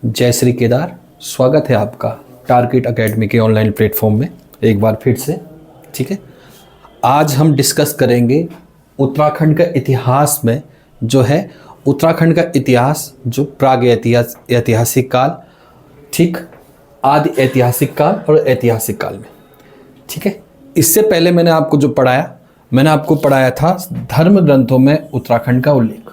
जय श्री केदार। स्वागत है आपका टारगेट एकेडमी के ऑनलाइन प्लेटफॉर्म में एक बार फिर से। ठीक है, आज हम डिस्कस करेंगे उत्तराखंड का इतिहास में जो है उत्तराखंड का इतिहास, जो प्राग ऐतिहासिक काल, ठीक, आदि ऐतिहासिक काल और ऐतिहासिक काल में। ठीक है, इससे पहले मैंने आपको पढ़ाया था धर्म ग्रंथों में उत्तराखंड का उल्लेख।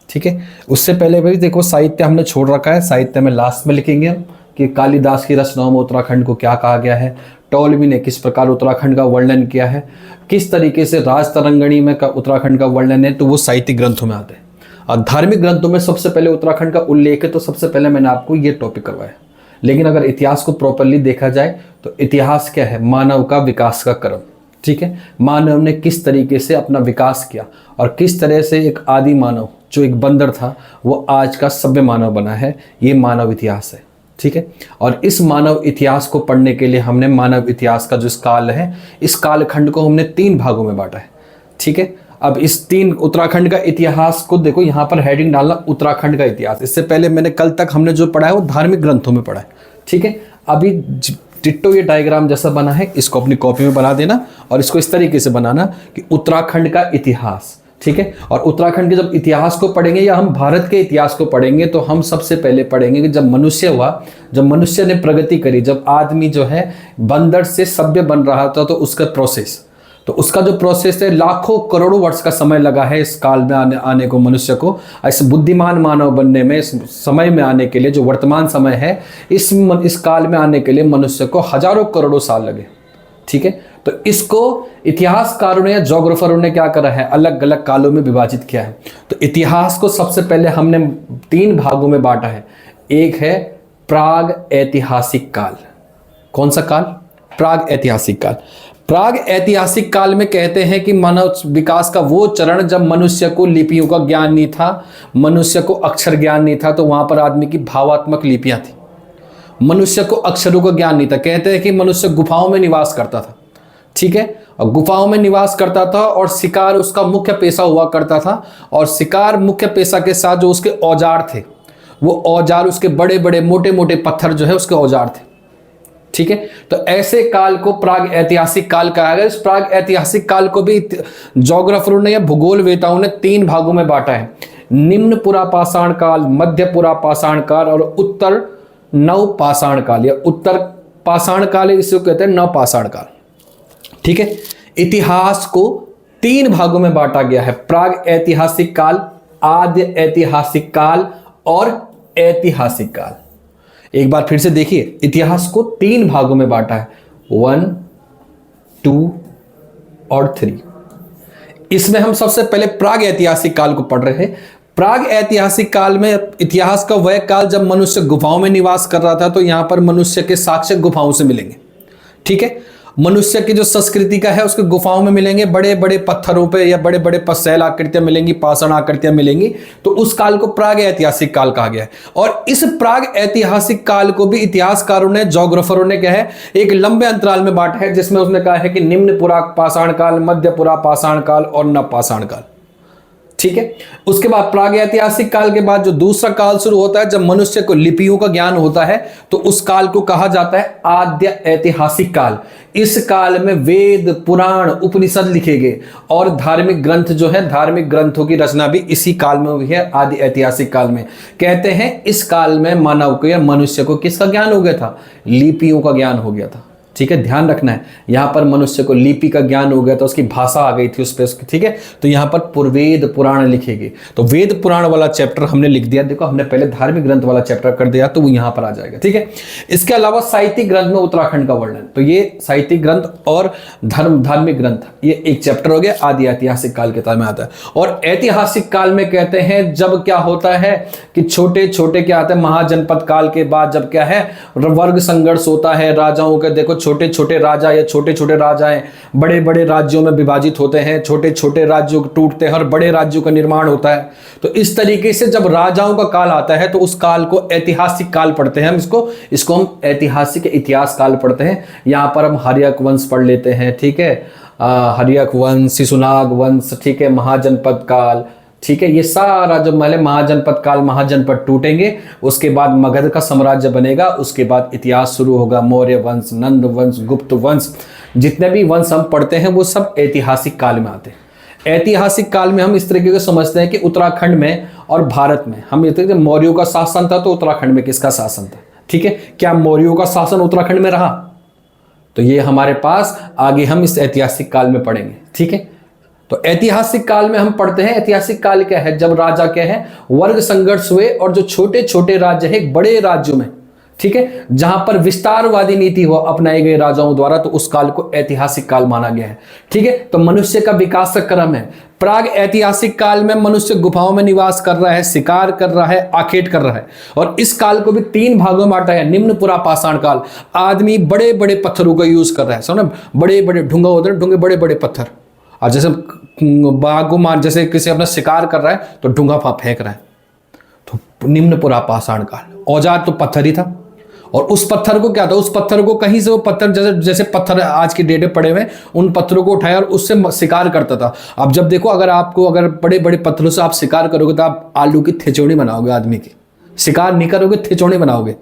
ठीक है, उससे पहले भाई देखो साहित्य हमने छोड़ रखा है, साहित्य में लास्ट में लिखेंगे हम कि कालिदास की रचनाओं में उत्तराखंड को क्या कहा गया है, टॉलमी ने किस प्रकार उत्तराखंड का वर्णन किया है, किस तरीके से राजतरंगिणी में उत्तराखंड का वर्णन है, तो वो साहित्यिक ग्रंथों में आते हैं। और धार्मिक ग्रंथों में सबसे पहले उत्तराखंड का उल्लेख है, तो सबसे पहले मैंने आपको ये टॉपिक करवाया। लेकिन अगर इतिहास को प्रॉपरली देखा जाए तो इतिहास क्या है? मानव का विकास का क्रम। ठीक है, मानव ने किस तरीके से अपना विकास किया और किस तरह से एक आदि मानव जो एक बंदर था वो आज का सभ्य मानव बना है, ये मानव इतिहास है। ठीक है, और इस मानव इतिहास को पढ़ने के लिए हमने मानव इतिहास का जो इस काल है, इस कालखंड को हमने 3 भागों में बांटा है। ठीक है, अब इस 3 उत्तराखंड का इतिहास को देखो, यहाँ पर हेडिंग डालना उत्तराखंड का इतिहास। इससे पहले मैंने कल तक हमने जो पढ़ा है वो धार्मिक ग्रंथों में पढ़ा है। ठीक है, अभी डिट्टो ये डायग्राम जैसा बना है, इसको अपनी कॉपी में बना देना और इसको इस तरीके से बनाना कि उत्तराखंड का इतिहास। ठीक है, और उत्तराखंड के जब इतिहास को पढ़ेंगे या हम भारत के इतिहास को पढ़ेंगे तो हम सबसे पहले पढ़ेंगे कि जब मनुष्य हुआ, जब मनुष्य ने प्रगति करी, जब आदमी जो है बंदर से सभ्य बन रहा था, तो उसका प्रोसेस, तो उसका जो प्रोसेस है लाखों करोड़ों वर्ष का समय लगा है इस काल में आने को, मनुष्य को ऐसे बुद्धिमान मानव बनने में, इस समय में आने के लिए, जो वर्तमान समय है, इस काल में आने के लिए मनुष्य को हजारों करोड़ों साल लगे। ठीक है, तो इसको इतिहासकारों ने या जोग्राफरों ने क्या करा है, अलग अलग कालों में विभाजित किया है। तो इतिहास को सबसे पहले हमने 3 भागों में बांटा है। एक है प्राग ऐतिहासिक काल। कौन सा काल? प्राग ऐतिहासिक काल। प्राग ऐतिहासिक काल में कहते हैं कि मानव विकास का वो चरण जब मनुष्य को लिपियों का ज्ञान नहीं था, मनुष्य को अक्षर ज्ञान नहीं था, तो वहां पर आदमी की भावात्मक लिपियां थी। मनुष्य को अक्षरों का ज्ञान नहीं था। कहते हैं कि मनुष्य गुफाओं में निवास करता था। ठीक है, और गुफाओं में निवास करता था और शिकार उसका मुख्य पेशा हुआ करता था, और शिकार मुख्य पेशा के साथ जो उसके औजार थे, वो औजार उसके बड़े बड़े मोटे मोटे पत्थर जो है उसके औजार थे। ठीक है, तो ऐसे काल को प्राग ऐतिहासिक काल कहा गया। इस प्राग ऐतिहासिक काल को भी जोग्राफरों ने या भूगोल वेताओं ने 3 भागों में बांटा है। निम्न पुरापाषाण काल, मध्य पुरापाषाण काल और उत्तर नवपाषाण काल, या उत्तर पाषाण काल इसको कहते हैं, नवपाषाण काल। ठीक है, इतिहास को 3 भागों में बांटा गया है। प्राग ऐतिहासिक काल, आद्य ऐतिहासिक काल और ऐतिहासिक काल। एक बार फिर से देखिए, इतिहास को 3 भागों में बांटा है, 1, 2 और 3। इसमें हम सबसे पहले प्राग ऐतिहासिक काल को पढ़ रहे हैं। प्राग ऐतिहासिक काल में इतिहास का वह काल जब मनुष्य गुफाओं में निवास कर रहा था, तो यहां पर मनुष्य के साक्ष्य गुफाओं से मिलेंगे। ठीक है, मनुष्य की जो संस्कृति का है उसके गुफाओं में मिलेंगे, बड़े बड़े पत्थरों पे या बड़े बड़े पसेल आकृतियां मिलेंगी, पाषाण आकृतियां मिलेंगी। तो उस काल को प्राग ऐतिहासिक काल कहा गया है। और इस प्राग ऐतिहासिक काल को भी इतिहासकारों ने, जोग्राफरों ने क्या है, एक लंबे अंतराल में बांटा है, जिसमें उसने कहा है कि निम्न पुरापाषाण काल, मध्य पुरापाषाण काल और नवपाषाण काल। ठीक है, उसके बाद प्राग ऐतिहासिक काल के बाद जो दूसरा काल शुरू होता है, जब मनुष्य को लिपियों का ज्ञान होता है, तो उस काल को कहा जाता है आद्य ऐतिहासिक काल। इस काल में वेद, पुराण, उपनिषद लिखे गए और धार्मिक ग्रंथ जो है, धार्मिक ग्रंथों की रचना भी इसी काल में हुई है, आदि ऐतिहासिक काल में। कहते हैं इस काल में मानव को या मनुष्य को किसका ज्ञान हो गया था? लिपियों का ज्ञान हो गया था। ठीक है, ध्यान रखना है, यहां पर मनुष्य को लिपि का ज्ञान हो गया था, उसकी भाषा आ गई थी उस पर। ठीक है, तो यहां पर पुर्वेद पुराण लिखे गए। तो वेद पुराण वाला चैप्टर हमने लिख दिया। देखो, हमने पहले धार्मिक ग्रंथ वाला चैप्टर कर दिया, तो वो यहां पर आ जाएगा। ठीक है, इसके अलावा साहित्यिक ग्रंथ में उत्तराखंड का वर्णन, तो ये साहित्यिक ग्रंथ और धार्मिक ग्रंथ, ये एक चैप्टर हो गया, आदि ऐतिहासिक काल के में आता है। और ऐतिहासिक काल में कहते हैं जब क्या होता है कि छोटे छोटे क्या आते हैं, महाजनपद काल के बाद जब क्या है, वर्ग संघर्ष होता है राजाओं के। देखो, छोटे छोटे राजा या छोटे छोटे राजाएं बड़े बड़े राज्यों में विभाजित होते हैं, छोटे छोटे राज्यों टूटते हैं और बड़े राज्यों का निर्माण होता है। तो इस तरीके से जब राजाओं का काल आता है, तो उस काल को ऐतिहासिक काल पढ़ते हैं हम। इसको हम ऐतिहासिक इतिहास काल पढ़ते हैं। यहां पर हम हर्यक वंश पढ़ लेते हैं। ठीक है, हर्यक वंश, शिशुनाग वंश, ठीक है, महाजनपद काल, ठीक है। ये सारा जो पहले महाजनपद काल, महाजनपद टूटेंगे, उसके बाद मगध का साम्राज्य बनेगा, उसके बाद इतिहास शुरू होगा, मौर्य वंश, नंद वंश, गुप्त वंश, जितने भी वंश हम पढ़ते हैं वो सब ऐतिहासिक काल में आते हैं। ऐतिहासिक काल में हम इस तरीके से समझते हैं कि उत्तराखंड में और भारत में हम ये तरीके मौर्यों का शासन था, तो उत्तराखंड में किसका शासन था, ठीक है। क्या मौर्यों का शासन उत्तराखंड में रहा? तो ये हमारे पास आगे हम इस ऐतिहासिक काल में पढ़ेंगे, ठीक है। तो ऐतिहासिक काल में हम पढ़ते हैं, ऐतिहासिक काल क्या है, जब राजा क्या है, वर्ग संघर्ष हुए और जो छोटे छोटे राज्य है बड़े राज्यों में, ठीक है, जहां पर विस्तारवादी नीति हो अपनाए गए राजाओं द्वारा, तो उस काल को ऐतिहासिक काल माना गया है, ठीक है। तो मनुष्य का विकास का क्रम है। प्राग ऐतिहासिक काल में मनुष्य गुफाओं में निवास कर रहा है, शिकार कर रहा है, आखेट कर रहा है, और इस काल को भी 3 भागों में बांटा है। निम्न पुरा पाषाण काल, आदमी बड़े बड़े पत्थरों का यूज कर रहा है, समझ, बड़े बड़े ढूंगा होते हैं, ढूंगे बड़े बड़े पत्थर, और जैसे बागुमान जैसे किसी अपना शिकार कर रहा है तो ढूंगा फेंक रहा है, तो निम्न पुरा पाषाण काल। औजार तो पत्थर ही था, और उस पत्थर को क्या था, उस पत्थर को कहीं से वो पत्थर जैसे जैसे पत्थर आज की डेट में पड़े हुए, उन पत्थरों को उठाया और उससे शिकार करता था। अब जब देखो, अगर बड़े बड़े पत्थरों से आप शिकार करोगे तो आप आलू की थिचौड़ी बनाओगे, आदमी की शिकार नहीं करोगे, थिचौड़ी बनाओगे,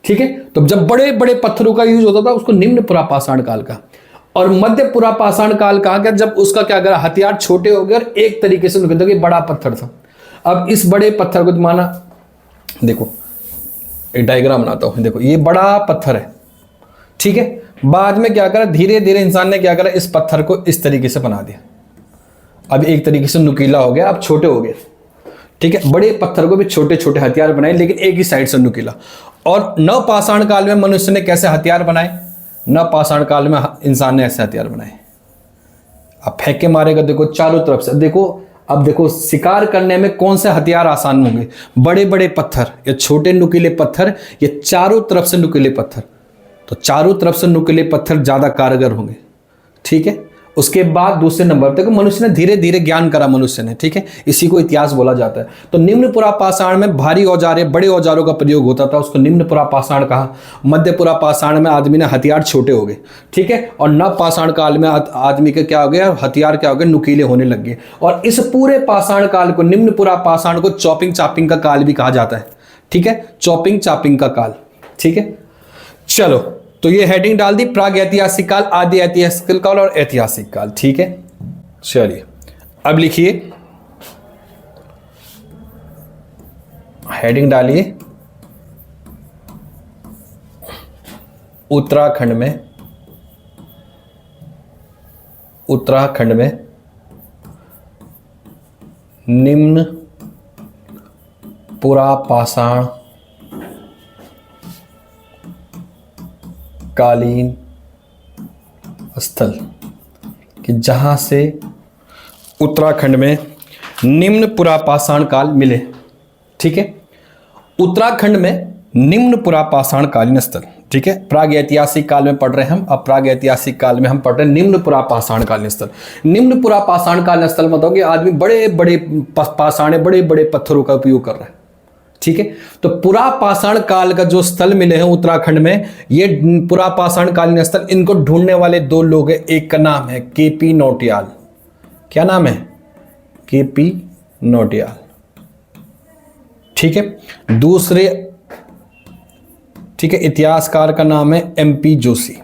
ठीक है। तो जब बड़े बड़े पत्थरों का यूज होता था, उसको निम्न पुरा पाषाण काल का। और मध्य पुरा पाषाण काल कहा गया जब उसका क्या करा, हथियार छोटे हो गए और एक तरीके से निकलता कि बड़ा पत्थर था। अब इस बड़े पत्थर को माना, देखो एक डायग्राम बनाता हूं, देखो ये बड़ा पत्थर है, ठीक है। बाद में क्या करा, धीरे धीरे इंसान ने क्या करा, इस पत्थर को इस तरीके से बना दिया। अब एक तरीके से नुकीला हो गया, अब छोटे हो गए, ठीक है। बड़े पत्थर को भी छोटे छोटे हथियार बनाए, लेकिन एक ही साइड से नुकीला। और नव पाषाण काल में मनुष्य ने कैसे हथियार बनाए, नव पाषाण काल में इंसान ने ऐसे हथियार बनाए। अब फेंक के मारेगा, देखो चारों तरफ से, देखो अब देखो शिकार करने में कौन से हथियार आसान होंगे, बड़े बड़े पत्थर या छोटे नुकीले पत्थर या चारों तरफ से नुकीले पत्थर। तो चारों तरफ से नुकीले पत्थर ज्यादा कारगर होंगे, ठीक है। उसके बाद दूसरे नंबर तक मनुष्य ने धीरे धीरे ज्ञान करा, मनुष्य ने, ठीक है। इसी को इतिहास बोला जाता है। तो निम्न पुरा पाषाण में भारी औजारें, बड़े औजारों का प्रयोग होता था, उसको निम्न पुरा पाषाण कहा। मध्य पुरा पाषाण में आदमी ने हथियार छोटे हो गए, ठीक है। और नव पाषाण काल में आदमी के क्या हो गया, हथियार क्या हो गए, नुकीले होने लग गए। और इस पूरे पाषाण काल को, निम्न पुरा पाषाण को चॉपिंग चापिंग का काल भी कहा जाता है, ठीक है। चॉपिंग चापिंग का काल, ठीक है। चलो, तो ये हेडिंग डाल दी, प्राग ऐतिहासिक काल, आदि ऐतिहासिक काल और ऐतिहासिक काल, ठीक है। चलिए अब लिखिए, हेडिंग डालिए, उत्तराखंड में निम्न पुरा पाषाण कालीन स्थल, कि जहां से उत्तराखंड में निम्न पुरा पाषाण काल मिले, ठीक है। उत्तराखंड में निम्न पुरा पाषाण कालीन स्थल, ठीक है। प्राग ऐतिहासिक काल में पढ़ रहे हैं हम, अब प्राग ऐतिहासिक काल में हम पढ़ रहे हैं निम्न पुरा पाषाण कालीन स्थल। निम्न पुरा पाषाण कालीन स्थल मतलब कि आदमी बड़े बड़े पाषाण, बड़े बड़े पत्थरों का उपयोग कर रहा है, ठीक है। तो पुरा पाषाण काल का जो स्थल मिले हैं उत्तराखंड में, ये पुरा पाषाण कालीन स्थल, इनको ढूंढने वाले 2 लोग हैं। एक का नाम है केपी नौटियाल, क्या नाम है, केपी नौटियाल, ठीक है। दूसरे, ठीक है, इतिहासकार का नाम है एमपी जोशी,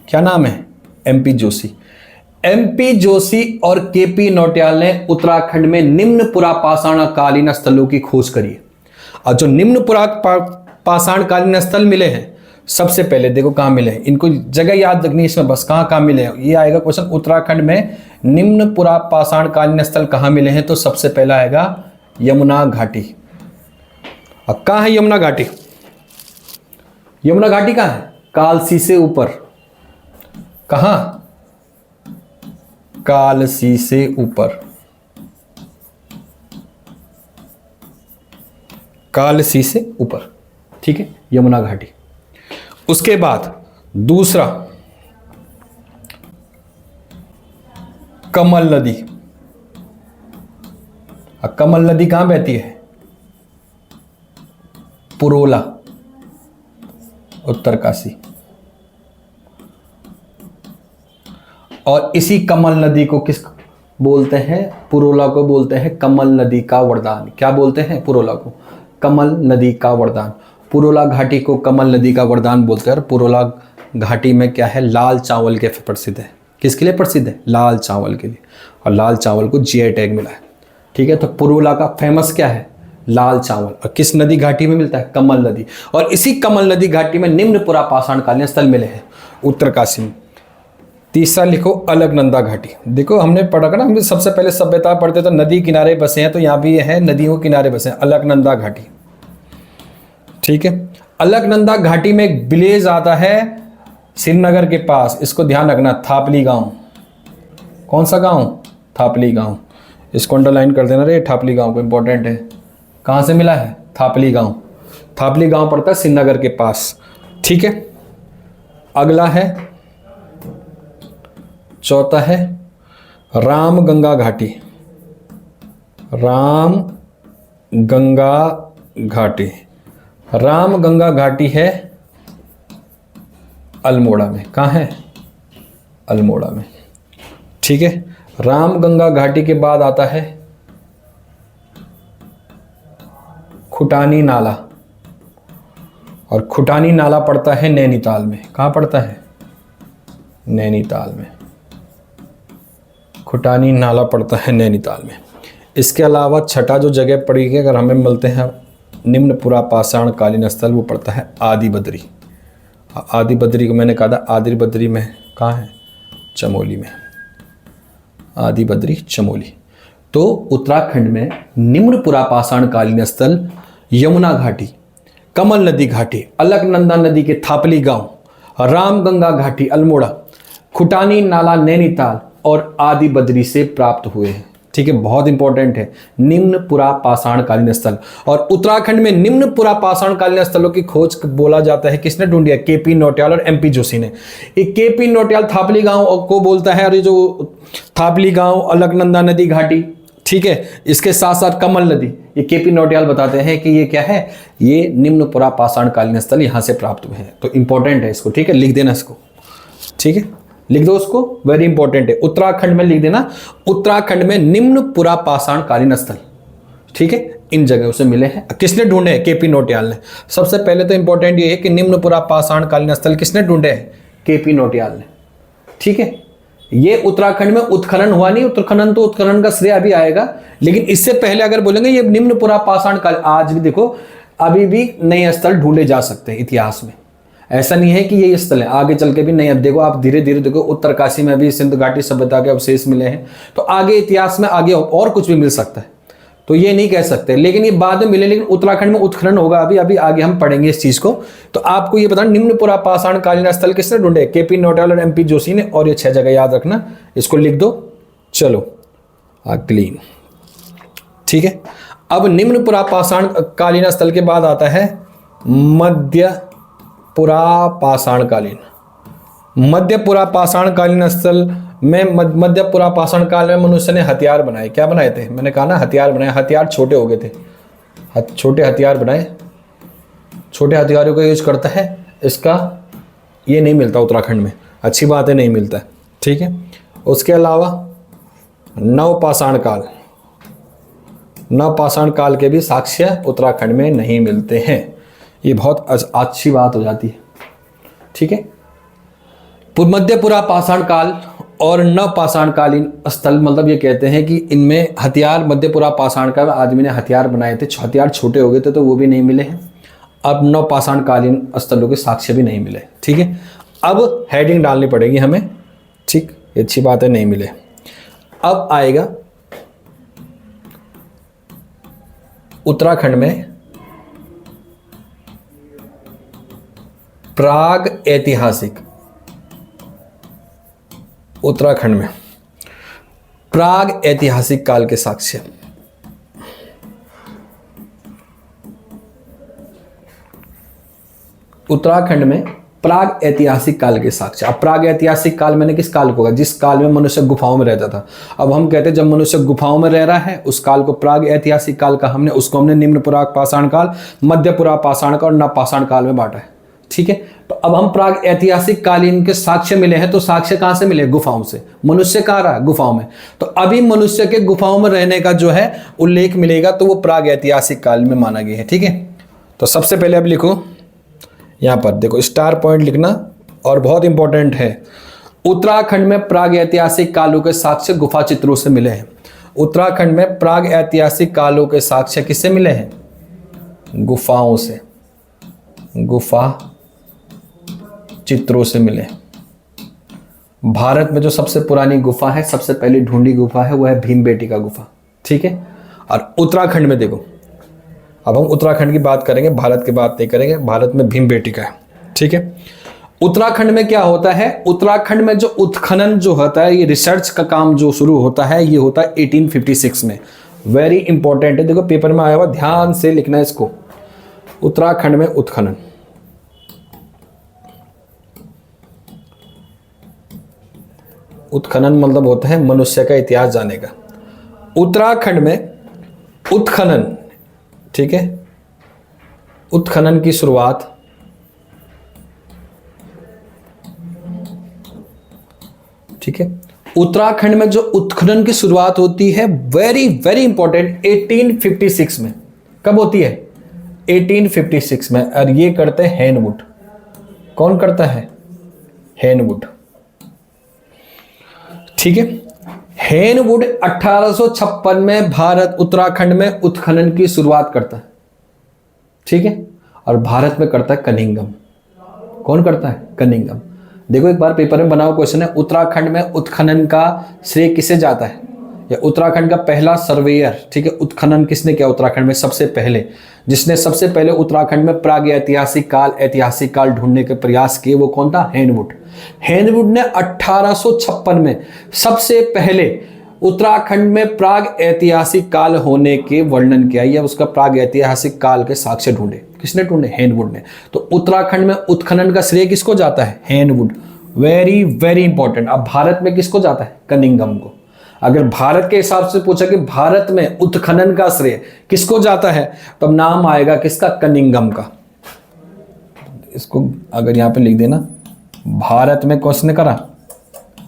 क्या नाम है, एमपी जोशी। एमपी जोशी और केपी नौटियाल ने उत्तराखंड में निम्न पुरा पाषाण कालीन स्थलों की खोज करी है। और जो निम्न पुरा पाषाण कालीन स्थल मिले हैं, सबसे पहले देखो कहाँ मिले हैं, इनको जगह याद रखनी है इसमें, बस कहाँ कहाँ मिले हैं ये आएगा क्वेश्चन। उत्तराखंड में निम्न पुरा पाषाण कालीन स्थल कहाँ मिले हैं, तो सबसे पहला आएगा यमुना घाटी। अब कहाँ है यमुना घाटी, यमुना घाटी कहाँ है, कालसी से ऊपर, कहाँ, कालसी से ऊपर, कालसी से ऊपर, ठीक है, यमुना घाटी। उसके बाद दूसरा कमल नदी। कमल नदी कहां बहती है, पुरोला, उत्तरकाशी। और इसी कमल नदी को किस बोलते हैं, पुरोला को बोलते हैं कमल नदी का वरदान। क्या बोलते हैं पुरोला को? कमल नदी का वरदान। पुरोला घाटी को कमल नदी का वरदान बोलते हैं। और पुरोला घाटी में क्या है? लाल चावल के प्रसिद्ध है। किसके लिए प्रसिद्ध है? लाल चावल के लिए। और लाल चावल को जीआई टैग मिला है। ठीक है, तो पुरोला का फेमस क्या है? लाल चावल। और किस नदी घाटी में मिलता है? कमल नदी। और इसी कमल नदी घाटी में निम्नपुरा पाषाणकालीन स्थल मिले हैं उत्तरकाशी में। तीसरा लिखो अलकनंदा घाटी। देखो हमने पढ़ा ना, हम सबसे पहले सभ्यता पढ़ते तो नदी किनारे बसे हैं, तो यहाँ भी है नदियों के किनारे बसे हैं, अलकनंदा घाटी। ठीक है, अलकनंदा घाटी में एक विलेज आता है श्रीनगर के पास, इसको ध्यान रखना, थापली गांव। कौन सा गांव? थापली गांव। इसको अंडरलाइन कर देना रे, थापली गांव को, इंपॉर्टेंट है। कहाँ से मिला है? थापली गांव। थापली गांव पड़ता है श्रीनगर के पास। ठीक है, अगला है, चौथा है राम गंगा घाटी। राम गंगा घाटी। राम गंगा घाटी है अल्मोड़ा में। कहाँ है? अल्मोड़ा में। ठीक है, राम गंगा घाटी के बाद आता है खुटानी नाला। और खुटानी नाला पड़ता है नैनीताल में। कहाँ पड़ता है? नैनीताल में। खुटानी नाला पड़ता है नैनीताल में। इसके अलावा छठा जो जगह पड़ी है, अगर हमें मिलते हैं निम्नपुरा पाषाणकालीन स्थल, वो पड़ता है आदि बद्री। आदि बद्री को मैंने कहा था, आदि बद्री में कहाँ है? चमोली में। आदि बद्री चमोली। तो उत्तराखंड में निम्नपुरा पाषाणकालीन स्थल यमुना घाटी, कमल नदी घाटी, अलकनंदा नदी के थापली गांव, रामगंगा घाटी अल्मोड़ा, खुटानी नाला नैनीताल और आदि बद्री से प्राप्त हुए हैं। ठीक है, बहुत इंपॉर्टेंट है निम्नपुरा पाषाणकालीन स्थल। और उत्तराखंड में निम्नपुरा पाषाणकालीन स्थलों की खोज बोला जाता है, किसने ढूंढी है? केपी नौटियाल और एमपी जोशी ने। एक केपी नौटियाल थापली गांव को बोलता है, और ये जो थापली गांव, अलकनंदा नदी घाटी, ठीक है, इसके साथ साथ कमल नदी, ये केपी नौटियाल बताते हैं कि ये क्या है? ये निम्नपुरा पाषाणकालीन स्थल यहाँ से प्राप्त हुए हैं। तो इंपॉर्टेंट है इसको, ठीक है, लिख देना इसको। ठीक है, लिख दो उसको, वेरी इंपॉर्टेंट है। उत्तराखंड में लिख देना, उत्तराखंड में निम्नपुरा पाषाणकालीन स्थल। ठीक है, इन जगहों से मिले हैं। किसने ढूंढे हैं? केपी नौटियाल ने। सबसे पहले तो इंपॉर्टेंट ये है कि निम्नपुरा पाषाणकालीन स्थल किसने ढूंढे हैं? केपी नौटियाल ने। ठीक है, ये उत्तराखंड में उत्खनन हुआ नहीं, उत्खनन तो उत्खनन का श्रेय अभी आएगा, लेकिन इससे पहले अगर बोलेंगे ये निम्नपुरा पाषाणकाल, आज भी देखो अभी भी नए स्थल ढूंढे जा सकते हैं इतिहास में। ऐसा नहीं है कि ये स्थल है, आगे चल के भी नहीं। अब देखो आप धीरे धीरे देखो, उत्तरकाशी में भी सिंधु घाटी सभ्यता के अवशेष मिले हैं, तो आगे इतिहास में आगे और कुछ भी मिल सकता है, तो ये नहीं कह सकते। लेकिन ये बाद में मिले, लेकिन उत्तराखंड में उत्खनन होगा अभी अभी आगे हम पढ़ेंगे इस चीज को। तो आपको ये बताना, निम्नपुरा पाषाणकालीन स्थल किसने ढूंढे? केपी नौटियाल और एमपी जोशी ने। और ये 6 जगह याद रखना, इसको लिख दो। चलो क्लीन। ठीक है, अब निम्नपुरा पाषाणकालीन स्थल के बाद आता है मध्यपुरा पाषाणकालीन। मध्यपुरा पाषाणकालीन स्थल में, मध्यपुरा पाषाण काल में मनुष्य ने हथियार बनाए। क्या बनाए थे? मैंने कहा ना, हथियार बनाए। हथियार छोटे हो गए थे, छोटे हथियार बनाए। छोटे हथियारों का यूज करता है, इसका ये नहीं मिलता उत्तराखंड में, अच्छी बात है, नहीं मिलता है। ठीक है, उसके अलावा नवपाषाण काल, नवपाषाण काल के भी साक्ष्य उत्तराखंड में नहीं मिलते हैं। ये बहुत अच्छी बात हो जाती है। ठीक है, मध्यपुरा पाषाण काल और नवपाषाणकालीन स्थल, मतलब ये कहते हैं कि इनमें हथियार, मध्यपुरा पाषाण काल आदमी ने हथियार बनाए थे, हथियार छोटे हो गए थे तो वो भी नहीं मिले हैं। अब नवपाषाणकालीन स्थलों के साक्ष्य भी नहीं मिले। ठीक है, अब हेडिंग डालनी पड़ेगी हमें। ठीक, अच्छी बात है, नहीं मिले। अब आएगा उत्तराखंड में प्राग ऐतिहासिक, उत्तराखंड में प्राग ऐतिहासिक काल के साक्ष्य। उत्तराखंड में प्राग ऐतिहासिक काल के साक्ष्य। अब प्राग ऐतिहासिक काल मैंने किस काल को कहा? जिस काल में मनुष्य गुफाओं में रहता था। अब हम कहते हैं जब मनुष्य गुफाओं में रह रहा है उस काल को प्राग ऐतिहासिक काल का हमने, उसको हमने निम्न पुरा पाषाण काल, मध्य पुरा पाषाण काल और नवपाषाण काल में बांटा है। ठीक है। तो अब हम प्राग ऐतिहासिक कालीन के साक्ष्य मिले हैं, तो साक्ष्य कहां से मिले? गुफाओं से। मनुष्य कहां रहा? गुफाओं में। तो अभी मनुष्य के गुफाओं में रहने का जो है उल्लेख मिलेगा, तो वो प्राग ऐतिहासिक काल में माना गया है, ठीक है। तो सबसे पहले अब लिखो यहां पर, देखो स्टार पॉइंट लिखना, और बहुत इंपॉर्टेंट है। उत्तराखंड में प्राग ऐतिहासिक कालों के साक्ष्य गुफा चित्रों से मिले हैं। उत्तराखंड में प्राग ऐतिहासिक कालों के साक्ष्य किससे मिले हैं? गुफाओं से, गुफा चित्रों से मिले। भारत में जो सबसे पुरानी गुफा है, सबसे पहली ढूंढी गुफा है, वो है भीमबेटका गुफा, ठीक है। और उत्तराखंड में देखो, अब हम उत्तराखंड की बात करेंगे, भारत की बात नहीं करेंगे। भारत में भीमबेटका है, ठीक है। उत्तराखंड में क्या होता है? उत्तराखंड में जो उत्खनन जो होता है, ये रिसर्च का काम जो शुरू होता है, ये होता है 1856 में। वेरी इंपॉर्टेंट है, देखो पेपर में आया हुआ, ध्यान से लिखना है इसको। उत्तराखंड में उत्खनन, उत्खनन मतलब होता है मनुष्य का इतिहास जानने का। उत्तराखंड में उत्खनन, ठीक है, उत्खनन की शुरुआत ठीक है। उत्तराखंड में जो उत्खनन की शुरुआत होती है, वेरी वेरी इंपॉर्टेंट, 1856 में। कब होती है? 1856 में। और ये करते हैं हेनवुड। कौन करता है? हेनवुड, ठीक है। हेनवुड 1856 में भारत उत्तराखंड में उत्खनन की शुरुआत करता है, ठीक है। और भारत में करता है कनिंघम। कौन करता है? कनिंघम। देखो एक बार पेपर में बना हुआ क्वेश्चन है, उत्तराखंड में उत्खनन का श्रेय किसे जाता है? या उत्तराखंड का पहला सर्वेयर, ठीक है, उत्खनन किसने किया उत्तराखंड में सबसे पहले? जिसने सबसे पहले उत्तराखंड में प्राग ऐतिहासिक काल ढूंढने के प्रयास किए, वो कौन था? हेनवुड। हेनवुड ने 1856 में सबसे पहले उत्तराखंड में प्राग ऐतिहासिक काल होने के वर्णन किया, या उसका प्राग ऐतिहासिक काल के साक्ष्य ढूंढे। किसने ढूंढे? हेनवुड ने। तो उत्तराखंड में उत्खनन का श्रेय किसको जाता है? हेनवुड। Very very important. अब भारत में किसको जाता है? कनिंघम को। अगर भारत के हिसाब से पूछा कि भारत में उत्खनन का श्रेय किसको जाता है, तो अब नाम आएगा किसका? कनिंघम का। इसको अगर यहां पे लिख देना, भारत में किसने करा?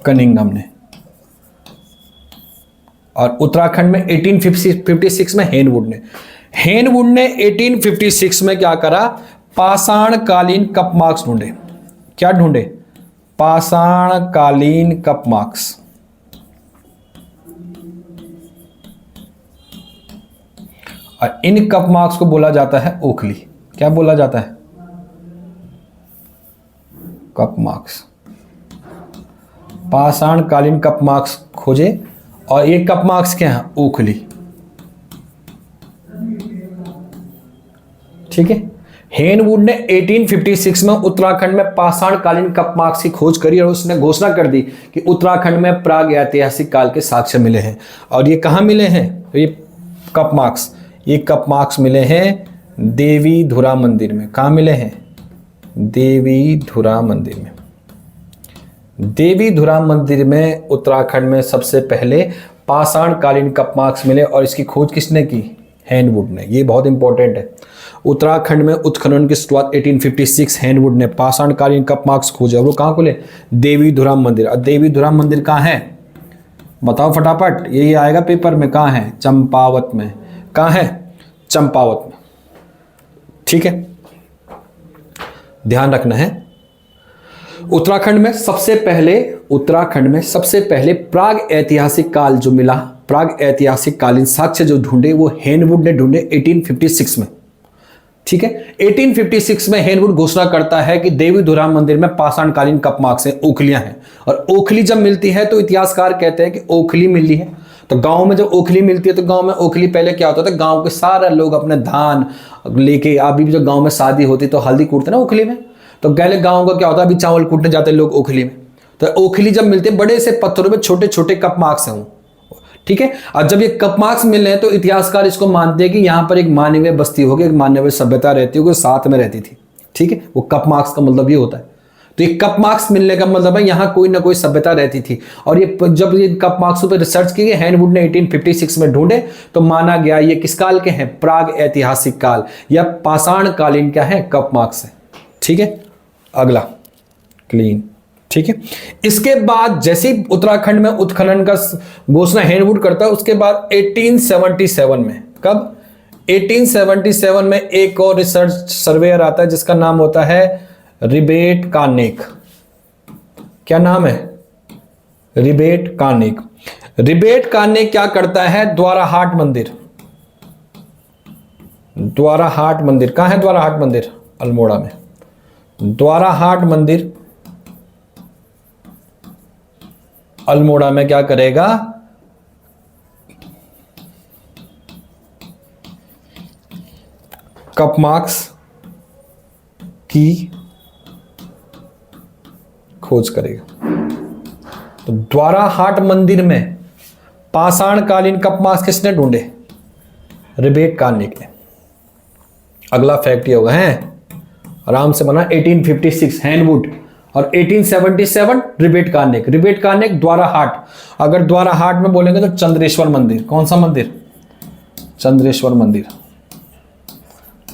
कनिंघम ने। और उत्तराखंड में 1856 में हेनवुड ने। हेनवुड ने 1856 में क्या करा? पाषाणकालीन कप मार्क्स ढूंढे। क्या ढूंढे? पाषाणकालीन कप मार्क्स। और इन कप मार्क्स को बोला जाता है ओखली। क्या बोला जाता है? Cup marks. पाषाणकालीन कप मार्क्स खोजे, और ये कप मार्क्स क्या है? ओखली, ठीक है। हेनवुड ने 1856 में उत्तराखंड में पाषाणकालीन कप मार्क्स की खोज करी, और उसने घोषणा कर दी कि उत्तराखंड में प्राग ऐतिहासिक काल के साक्ष्य मिले हैं। और ये कहाँ मिले हैं? तो ये कप मार्क्स मिले हैं देवीधुरा मंदिर में। कहाँ मिले हैं? देवीधुरा मंदिर में। देवीधुरा मंदिर में उत्तराखंड में सबसे पहले पाषाणकालीन कप मार्क्स मिले, और इसकी खोज किसने की? हेनवुड ने। ये बहुत इंपॉर्टेंट है। उत्तराखंड में उत्खनन की शुरुआत 1856, हेनवुड ने पाषाणकालीन कप मार्क्स खोजे, और वो कहाँ खोले? देवीधुरा मंदिर। और देवीधुरा मंदिर कहाँ है? बताओ फटाफट, यही आएगा पेपर में। कहाँ है? चंपावत में। कहाँ है? चंपावत में, ठीक है, ध्यान रखना है। उत्तराखंड में सबसे पहले प्राग ऐतिहासिक काल जो मिला, प्राग ऐतिहासिक कालीन साक्ष्य जो ढूंढे, वो हेनवुड ने ढूंढे 1856 में, ठीक है। 1856 में हेनवुड घोषणा करता है कि देवीधुरा मंदिर में पाषाणकालीन कप मार्क्स हैं, ओखलियां हैं। और ओखली जब मिलती है तो इतिहासकार कहते हैं कि ओखली मिली है। तो गांव में जब ओखली मिलती है, तो गांव में ओखली पहले क्या होता था? गांव के सारे लोग अपने धान लेके, अभी भी जब गांव में शादी होती तो हल्दी कूटते ना ओखली में, तो पहले गांव का क्या होता है? अभी चावल कूटने जाते लोग ओखली में। तो ओखली जब मिलते, बड़े से पत्थरों में छोटे छोटे कप मार्क्स हैं, ठीक है। और जब ये कप मार्क्स मिल रहे हैं, तो इतिहासकार इसको मानते हैं कि यहाँ पर एक मानवीय बस्ती होगी, एक मानवीय सभ्यता रहती होगी, साथ में रहती थी, ठीक है। वो कप मार्क्स का मतलब ये होता है। तो ये कप मार्क्स मिलने का मतलब है यहाँ कोई ना कोई सभ्यता रहती थी। और ये जब ये कप मार्क्स पर रिसर्च की गई, हेनवुड ने 1856 में ढूंढे, तो माना गया ये किस काल के हैं? प्राग ऐतिहासिक काल या पाषाणकालीन क्या है? कप मार्क्स है, ठीक है। अगला क्लीन, ठीक है। इसके बाद जैसे ही उत्तराखंड में उत्खनन का घोषणा हैंडवुड करता है, उसके बाद 1877 में, कब, 1877 में एक और रिसर्च सर्वेयर आता है जिसका नाम होता है रिबेट कार्नेक। क्या नाम है? रिबेट कार्नेक। रिबेट कार्नेक क्या करता है? द्वाराहाट मंदिर, द्वाराहाट मंदिर कहां है? द्वाराहाट मंदिर अल्मोड़ा में। द्वाराहाट मंदिर अल्मोड़ा में क्या करेगा? कप मार्क्स की खोज करेगा। तो द्वाराहाट मंदिर में पाषाणकालीन कप मार्क्स किसने ढूंढे? रिबेट कार्नेक ने। अगला फैक्ट ये होगा, है आराम से बना, 1856 हैंडवुड और 1877 रिबेट कार्नेक। रिबेट कार्नेक द्वाराहाट, अगर द्वाराहाट में बोलेंगे तो चंद्रेश्वर मंदिर। कौन सा मंदिर? चंद्रेश्वर मंदिर।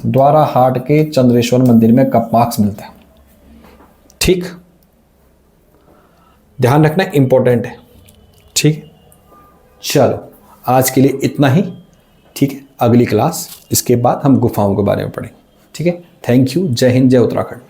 द्वाराहाट के चंद्रेश्वर मंदिर में कप मार्क्स मिलता है, ठीक, ध्यान रखना, इंपॉर्टेंट है, ठीक। चलो आज के लिए इतना ही, ठीक है। अगली क्लास इसके बाद हम गुफाओं के बारे में पढ़ेंगे, ठीक है। Thank you. जय हिंद, जय उत्तराखंड।